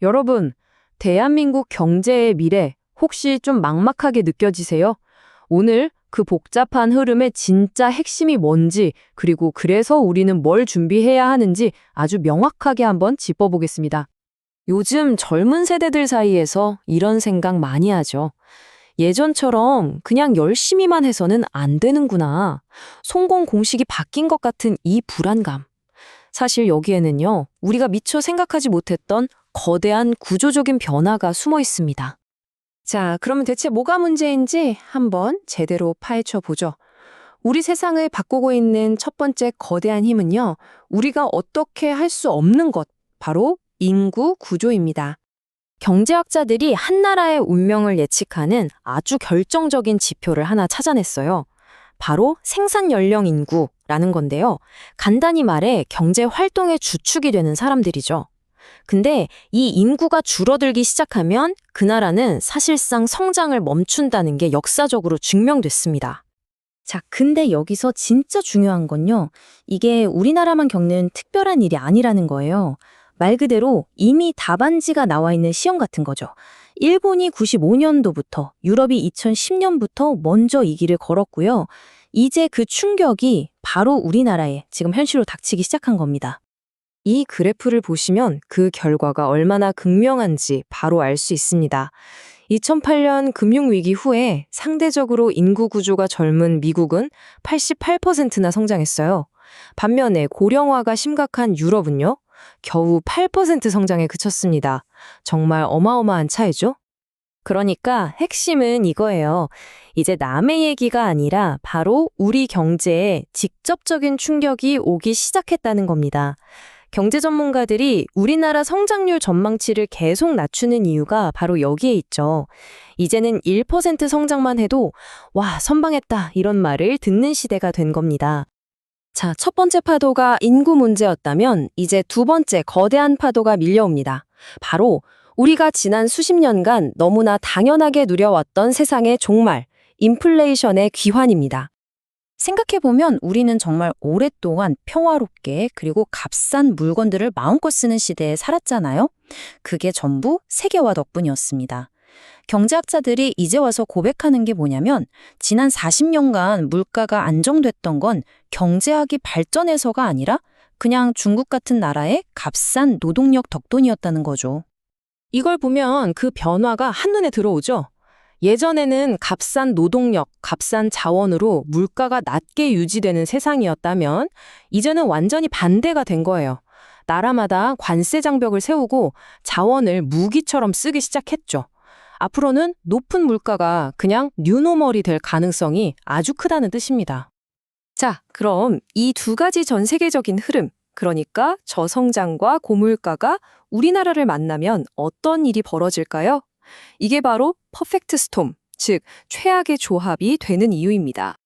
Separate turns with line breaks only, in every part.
여러분, 대한민국 경제의 미래 혹시 좀 막막하게 느껴지세요? 오늘 그 복잡한 흐름의 진짜 핵심이 뭔지, 그리고 그래서 우리는 뭘 준비해야 하는지 아주 명확하게 한번 짚어보겠습니다. 요즘 젊은 세대들 사이에서 이런 생각 많이 하죠. 예전처럼 그냥 열심히만 해서는 안 되는구나. 성공 공식이 바뀐 것 같은 이 불안감. 사실 여기에는요, 우리가 미처 생각하지 못했던 거대한 구조적인 변화가 숨어 있습니다. 자, 그러면 대체 뭐가 문제인지 한번 제대로 파헤쳐 보죠. 우리 세상을 바꾸고 있는 첫 번째 거대한 힘은요, 우리가 어떻게 할 수 없는 것, 바로 인구 구조입니다. 경제학자들이 한 나라의 운명을 예측하는 아주 결정적인 지표를 하나 찾아냈어요. 바로 생산 연령 인구라는 건데요. 간단히 말해 경제 활동의 주축이 되는 사람들이죠. 근데 이 인구가 줄어들기 시작하면 그 나라는 사실상 성장을 멈춘다는 게 역사적으로 증명됐습니다. 자, 근데 여기서 진짜 중요한 건요. 이게 우리나라만 겪는 특별한 일이 아니라는 거예요. 말 그대로 이미 답안지가 나와 있는 시험 같은 거죠. 일본이 95년도부터, 유럽이 2010년부터 먼저 이 길을 걸었고요. 이제 그 충격이 바로 우리나라에 지금 현실로 닥치기 시작한 겁니다. 이 그래프를 보시면 그 결과가 얼마나 극명한지 바로 알 수 있습니다. 2008년 금융위기 후에 상대적으로 인구 구조가 젊은 미국은 88%나 성장했어요. 반면에 고령화가 심각한 유럽은요, 겨우 8% 성장에 그쳤습니다. 정말 어마어마한 차이죠? 그러니까 핵심은 이거예요. 이제 남의 얘기가 아니라 바로 우리 경제에 직접적인 충격이 오기 시작했다는 겁니다. 경제 전문가들이 우리나라 성장률 전망치를 계속 낮추는 이유가 바로 여기에 있죠. 이제는 1% 성장만 해도 와, 선방했다 이런 말을 듣는 시대가 된 겁니다. 자, 첫 번째 파도가 인구 문제였다면 이제 두 번째 거대한 파도가 밀려옵니다. 바로 우리가 지난 수십 년간 너무나 당연하게 누려왔던 세상의 종말, 인플레이션의 귀환입니다. 생각해보면 우리는 정말 오랫동안 평화롭게 그리고 값싼 물건들을 마음껏 쓰는 시대에 살았잖아요. 그게 전부 세계화 덕분이었습니다. 경제학자들이 이제 와서 고백하는 게 뭐냐면 지난 40년간 물가가 안정됐던 건 경제학이 발전해서가 아니라 그냥 중국 같은 나라의 값싼 노동력 덕분이었다는 거죠. 이걸 보면 그 변화가 한눈에 들어오죠. 예전에는 값싼 노동력, 값싼 자원으로 물가가 낮게 유지되는 세상이었다면 이제는 완전히 반대가 된 거예요. 나라마다 관세 장벽을 세우고 자원을 무기처럼 쓰기 시작했죠. 앞으로는 높은 물가가 그냥 뉴노멀이 될 가능성이 아주 크다는 뜻입니다. 자, 그럼 이 두 가지 전 세계적인 흐름, 그러니까 저성장과 고물가가 우리나라를 만나면 어떤 일이 벌어질까요? 이게 바로 퍼펙트 스톰, 즉 최악의 조합이 되는 이유입니다.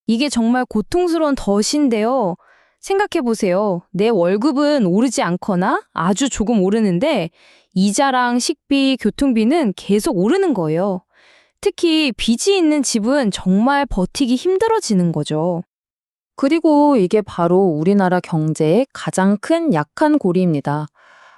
이게 정말 고통스러운 덫인데요. 생각해보세요. 내 월급은 오르지 않거나 아주 조금 오르는데 이자랑 식비, 교통비는 계속 오르는 거예요. 특히 빚이 있는 집은 정말 버티기 힘들어지는 거죠. 그리고 이게 바로 우리나라 경제의 가장 큰 약한 고리입니다.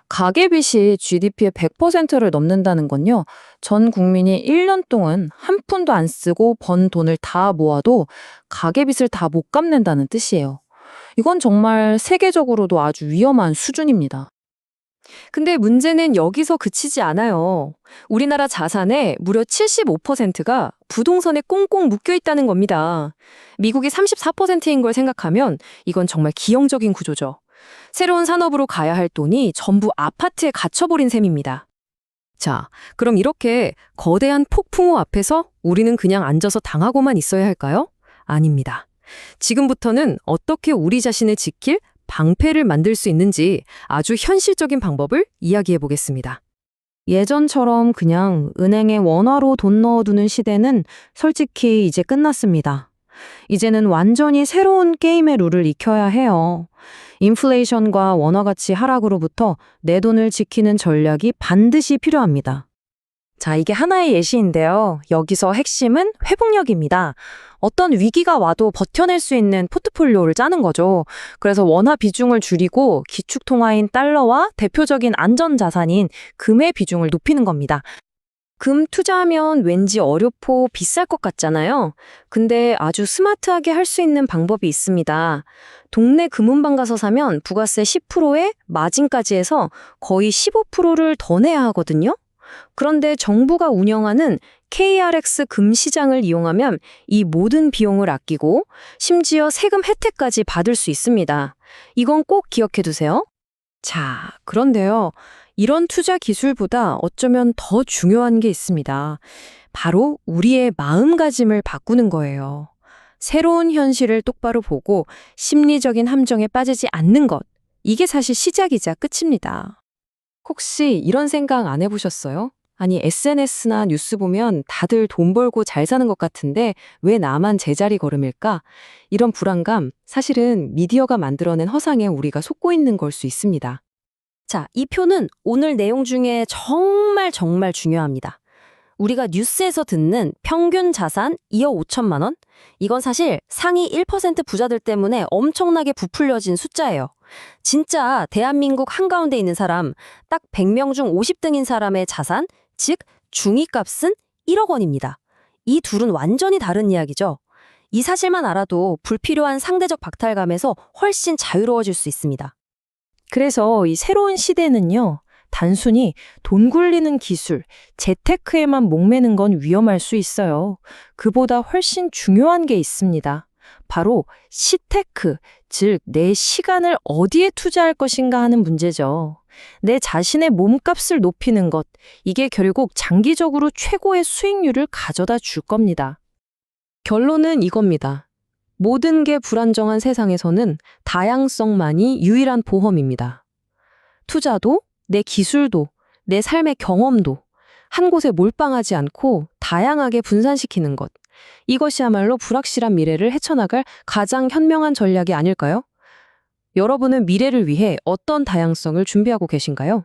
가계빚이 GDP의 100%를 넘는다는 건요, 전 국민이 1년 동안 한 푼도 안 쓰고 번 돈을 다 모아도 가계빚을 다 못 갚는다는 뜻이에요. 이건 정말 세계적으로도 아주 위험한 수준입니다. 근데 문제는 여기서 그치지 않아요. 우리나라 자산의 무려 75%가 부동산에 꽁꽁 묶여 있다는 겁니다. 미국이 34%인 걸 생각하면 이건 정말 기형적인 구조죠. 새로운 산업으로 가야 할 돈이 전부 아파트에 갇혀버린 셈입니다. 자, 그럼 이렇게 거대한 폭풍우 앞에서 우리는 그냥 앉아서 당하고만 있어야 할까요? 아닙니다. 지금부터는 어떻게 우리 자신을 지킬 방패를 만들 수 있는지 아주 현실적인 방법을 이야기해 보겠습니다. 예전처럼 그냥 은행에 원화로 돈 넣어두는 시대는 솔직히 이제 끝났습니다. 이제는 완전히 새로운 게임의 룰을 익혀야 해요. 인플레이션과 원화 가치 하락으로부터 내 돈을 지키는 전략이 반드시 필요합니다.
자, 이게 하나의 예시인데요. 여기서 핵심은 회복력입니다. 어떤 위기가 와도 버텨낼 수 있는 포트폴리오를 짜는 거죠. 그래서 원화 비중을 줄이고 기축통화인 달러와 대표적인 안전자산인 금의 비중을 높이는 겁니다.
금 투자하면 왠지 어렵고 비쌀 것 같잖아요. 근데 아주 스마트하게 할 수 있는 방법이 있습니다. 동네 금은방 가서 사면 부가세 10%에 마진까지 해서 거의 15%를 더 내야 하거든요. 그런데 정부가 운영하는 KRX 금시장을 이용하면 이 모든 비용을 아끼고 심지어 세금 혜택까지 받을 수 있습니다. 이건 꼭 기억해 두세요.
자, 그런데요. 이런 투자 기술보다 어쩌면 더 중요한 게 있습니다. 바로 우리의 마음가짐을 바꾸는 거예요. 새로운 현실을 똑바로 보고 심리적인 함정에 빠지지 않는 것. 이게 사실 시작이자 끝입니다. 혹시 이런 생각 안 해보셨어요? 아니, SNS나 뉴스 보면 다들 돈 벌고 잘 사는 것 같은데 왜 나만 제자리 걸음일까? 이런 불안감, 사실은 미디어가 만들어낸 허상에 우리가 속고 있는 걸 수 있습니다.
자, 이 표는 오늘 내용 중에 정말 중요합니다. 우리가 뉴스에서 듣는 평균 자산 2억 5천만 원? 이건 사실 상위 1% 부자들 때문에 엄청나게 부풀려진 숫자예요. 진짜 대한민국 한가운데 있는 사람, 딱 100명 중 50등인 사람의 자산, 즉 중위값은 1억 원입니다. 이 둘은 완전히 다른 이야기죠. 이 사실만 알아도 불필요한 상대적 박탈감에서 훨씬 자유로워질 수 있습니다.
그래서 이 새로운 시대는요, 단순히 돈 굴리는 기술, 재테크에만 목매는 건 위험할 수 있어요. 그보다 훨씬 중요한 게 있습니다. 바로 시테크, 즉 내 시간을 어디에 투자할 것인가 하는 문제죠. 내 자신의 몸값을 높이는 것, 이게 결국 장기적으로 최고의 수익률을 가져다 줄 겁니다.
결론은 이겁니다. 모든 게 불안정한 세상에서는 다양성만이 유일한 보험입니다. 투자도, 내 기술도, 내 삶의 경험도 한 곳에 몰빵하지 않고 다양하게 분산시키는 것. 이것이야말로 불확실한 미래를 헤쳐나갈 가장 현명한 전략이 아닐까요? 여러분은 미래를 위해 어떤 다양성을 준비하고 계신가요?